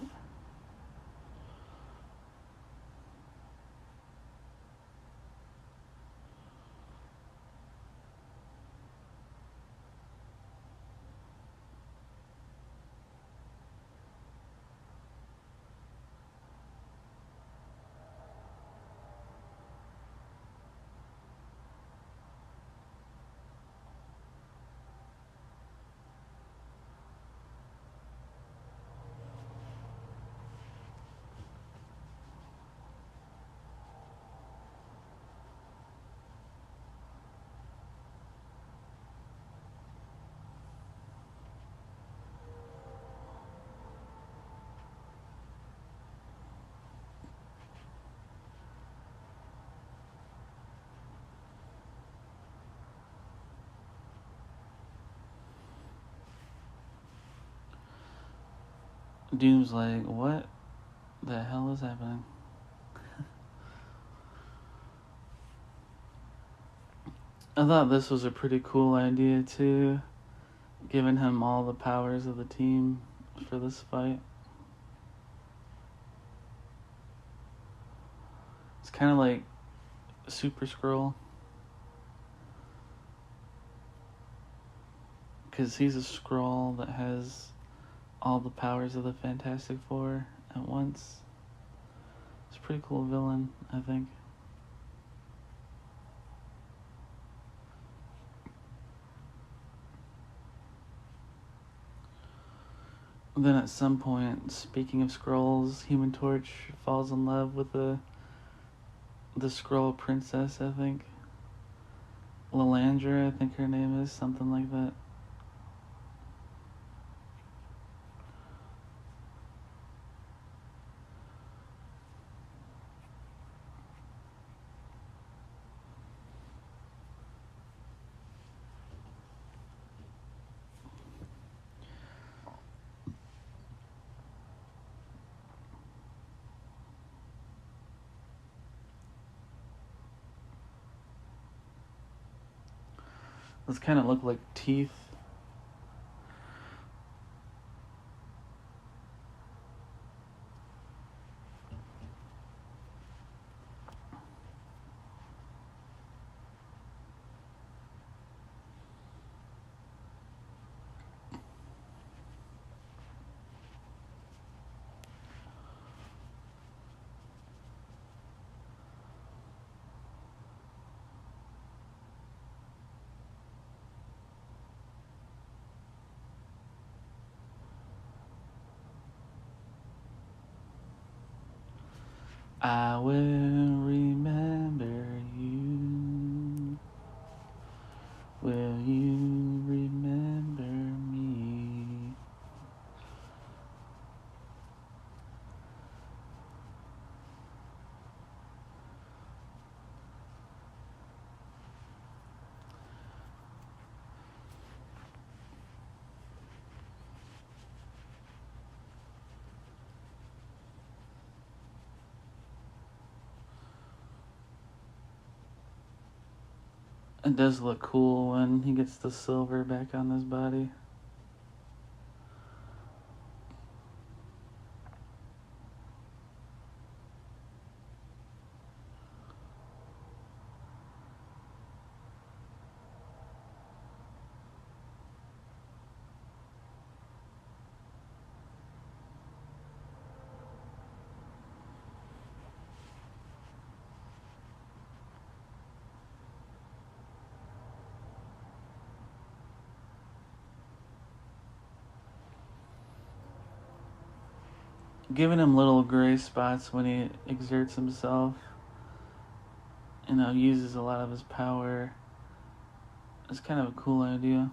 Doom's like, what the hell is happening? I thought this was a pretty cool idea too, giving him all the powers of the team for this fight. It's kind of like Super Skrull, because he's a Skrull that has all the powers of the Fantastic Four at once. It's a pretty cool villain, I think. Then at some point, speaking of Skrulls, Human Torch falls in love with the Skrull princess, I think. Lilandra, I think her name is, something like that. Those kind of look like teeth. I will remember you. Will you remember me? It does look cool when he gets the silver back on his body. Giving him little gray spots when he exerts himself, uses a lot of his power. It's kind of a cool idea.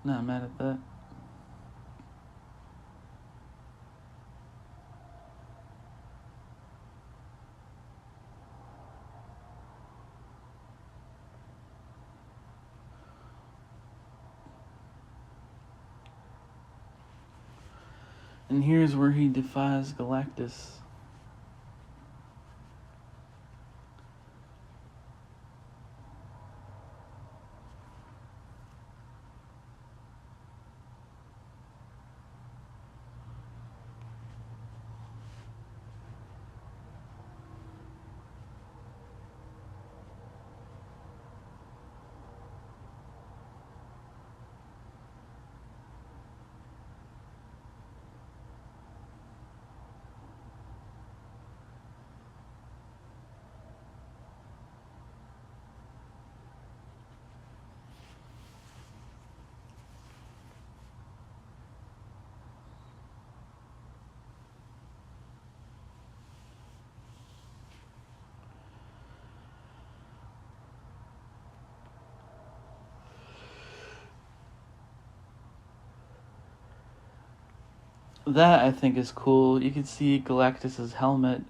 Not mad at that. And here's where he defies Galactus. That I think is cool. You can see Galactus's helmet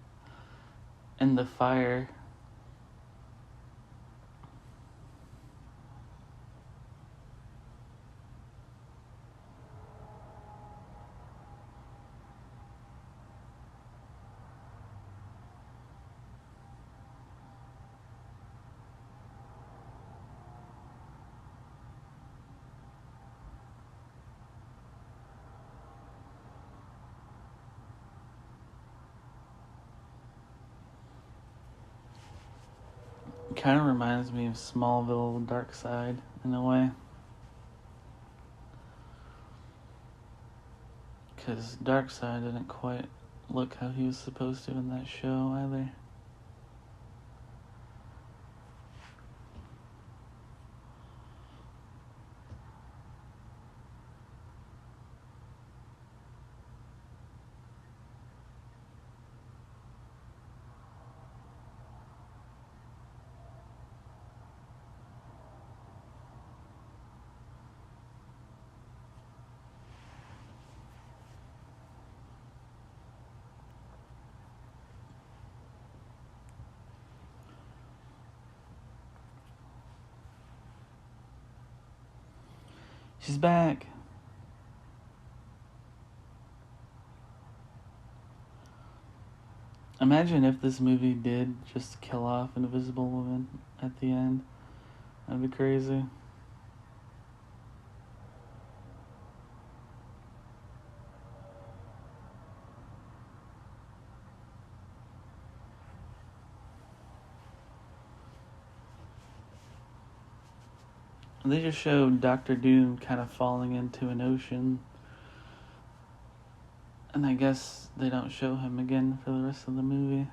in the fire. kind of reminds me of Smallville Dark Side in a way. Because Darkseid didn't quite look how he was supposed to in that show either. She's back. Imagine if this movie did just kill off Invisible Woman at the end. That'd be crazy. They just showed Doctor Doom kind of falling into an ocean. And I guess they don't show him again for the rest of the movie.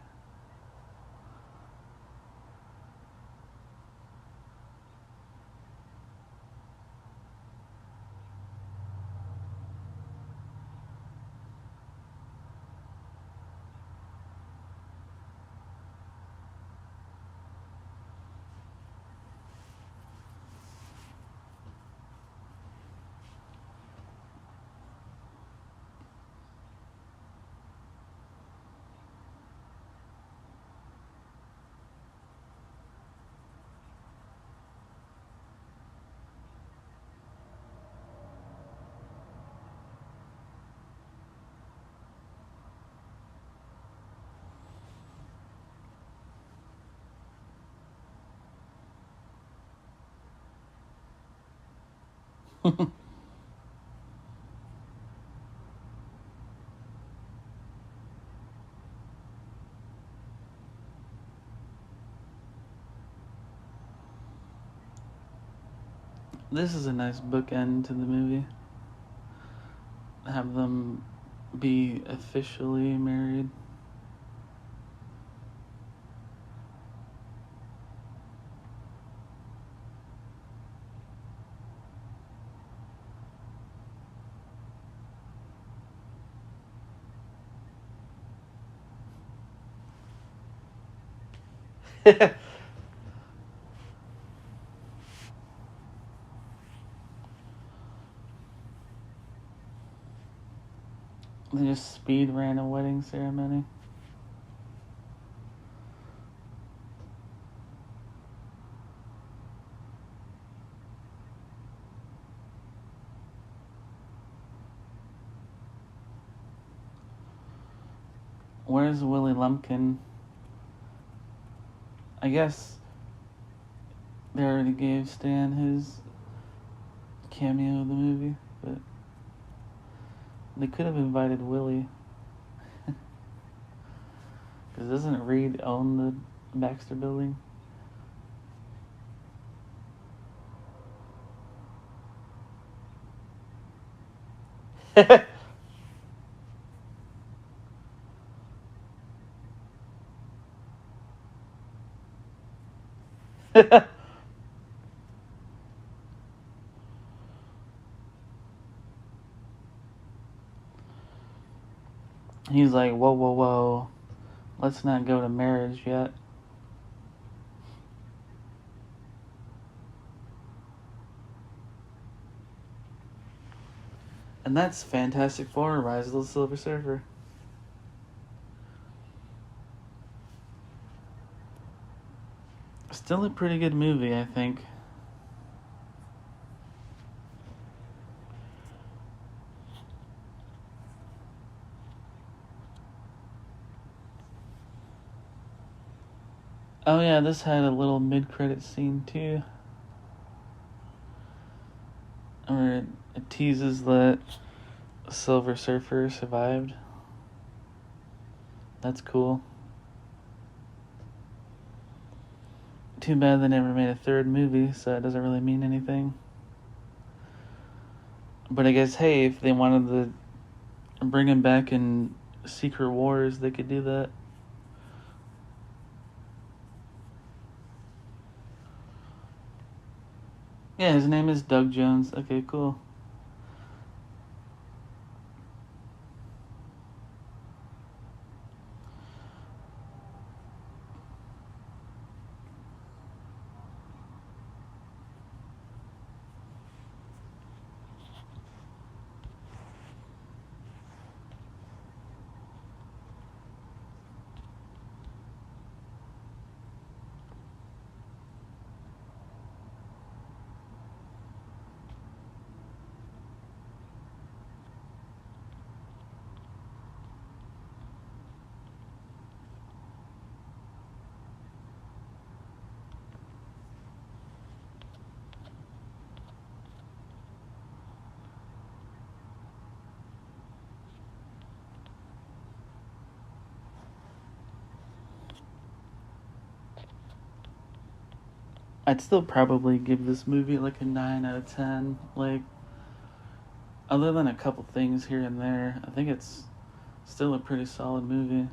This is a nice bookend to the movie. Have them be officially married. They just speed ran a wedding ceremony. Where's Willie Lumpkin? I guess they already gave Stan his cameo in the movie, but they could have invited Willie. Because doesn't Reed own the Baxter Building? He's like, whoa, whoa, whoa. Let's not go to marriage yet. And that's Fantastic Four: Rise of the Silver Surfer. Still a pretty good movie, I think. Oh yeah, this had a little mid-credit scene too. Where it teases that Silver Surfer survived. That's cool. too bad they never made a third movie, so it doesn't really mean anything. But I guess, hey, if they wanted to bring him back in Secret Wars, they could do that. Yeah, his name is Doug Jones. Okay, cool. I'd still probably give this movie like a 9 out of 10. Like, other than a couple things here and there, I think it's still a pretty solid movie.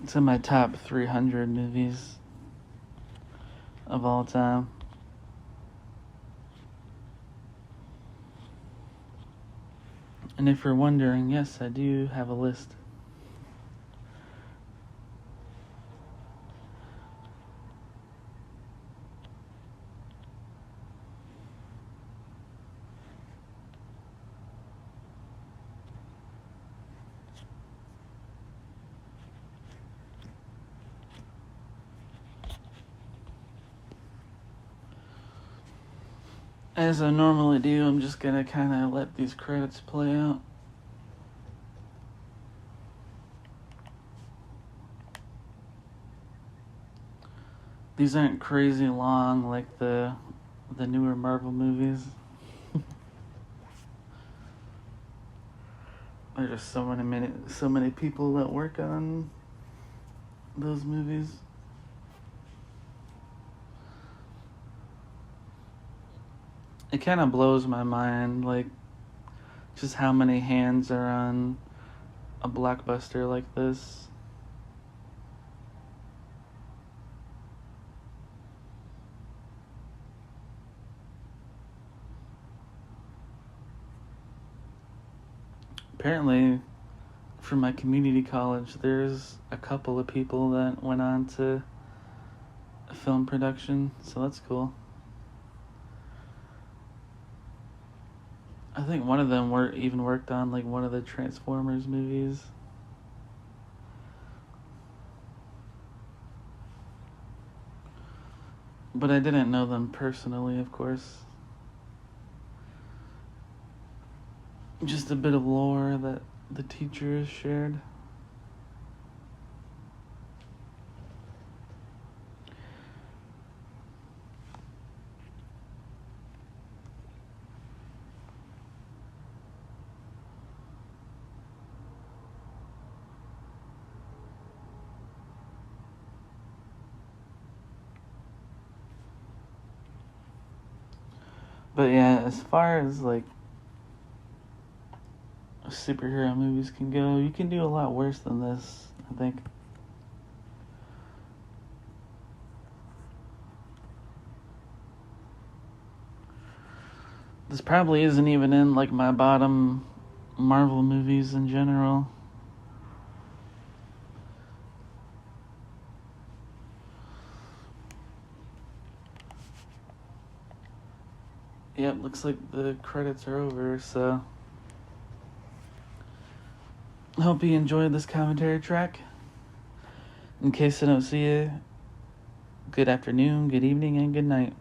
It's in my top 300 movies of all time. And if you're wondering, yes, I do have a list. As I normally do, I'm just gonna kind of let these credits play out. These aren't crazy long like the newer Marvel movies. There's just so many people that work on those movies. It kind of blows my mind, like, just how many hands are on a blockbuster like this. Apparently, for my community college, there's a couple of people that went on to film production, so that's cool. I think one of them even worked on like one of the Transformers movies. But I didn't know them personally, of course. Just a bit of lore that the teachers shared. But yeah, as far as like superhero movies can go, you can do a lot worse than this, I think. This probably isn't even in like my bottom Marvel movies in general. Yep, looks like the credits are over, so I hope you enjoyed this commentary track. In case I don't see you, good afternoon, good evening, and good night.